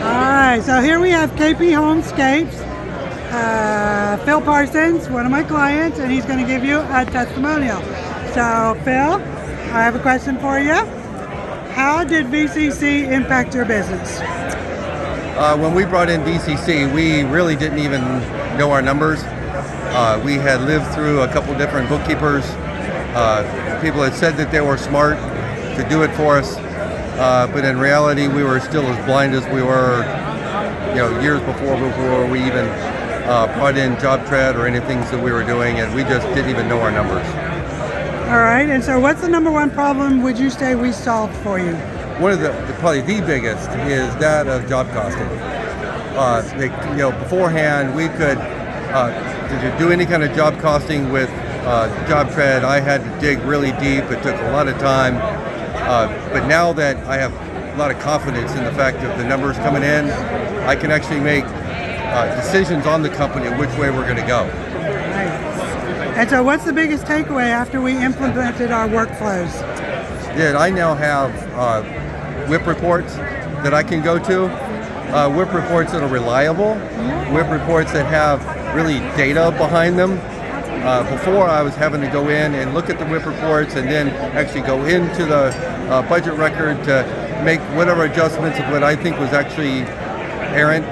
Alright, so here we have KP Homescapes. Phil Parsons, one of my clients, and he's going to give you a testimonial. So Phil, I have a question for you. How did VCC impact your business? When we brought in VCC, we really didn't even know our numbers. We had lived through a couple different bookkeepers. People had said that they were smart to do it for us, but in reality, we were still as blind as we were, years before we even brought in JobTread or anything that we were doing, and we just didn't even know our numbers. All right, and so what's the number one problem would you say we solved for you? One of probably the biggest is that of job costing. Beforehand, we could to do any kind of job costing with JobTread, I had to dig really deep. It took a lot of time. But now that I have a lot of confidence in the fact of the numbers coming in, I can actually make decisions on the company which way we're going to go. Right. And so what's the biggest takeaway after we implemented our workflows? I now have WIP reports that I can go to, WIP reports that are reliable, WIP reports that have really data behind them. Before, I was having to go in and look at the WIP reports and then actually go into the budget record to make whatever adjustments of what I think was actually errant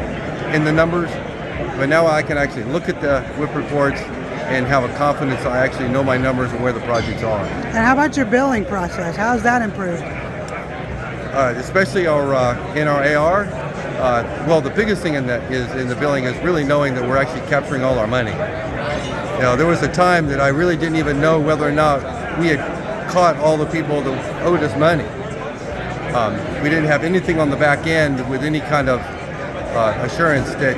in the numbers. But now I can actually look at the WIP reports and have a confidence I actually know my numbers and where the projects are. And how about your billing process? How has that improved? Especially in our AR. Well, the biggest thing in the billing is really knowing that we're actually capturing all our money. There was a time that I really didn't even know whether or not we had caught all the people that owed us money. We didn't have anything on the back end with any kind of assurance that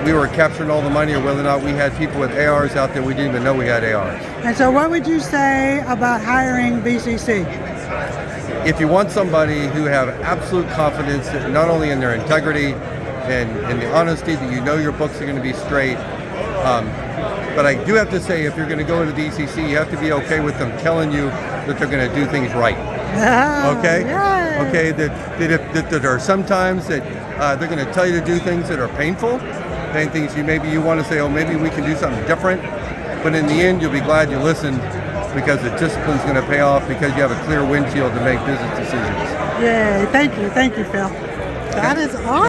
we were capturing all the money, or whether or not we had people with ARs out there we didn't even know we had ARs. And so what would you say about hiring VCC? If you want somebody who have absolute confidence that not only in their integrity and the honesty that you know your books are going to be straight, but I do have to say, if you're going to go into VCC, you have to be okay with them telling you that they're going to do things right. Okay? Yay. Okay, that there are some times that they're going to tell you to do things that are painful, and things maybe you want to say, oh, maybe we can do something different. But in the end, you'll be glad you listened, because the discipline's going to pay off because you have a clear windshield to make business decisions. Yay, thank you, Phil. That is awesome.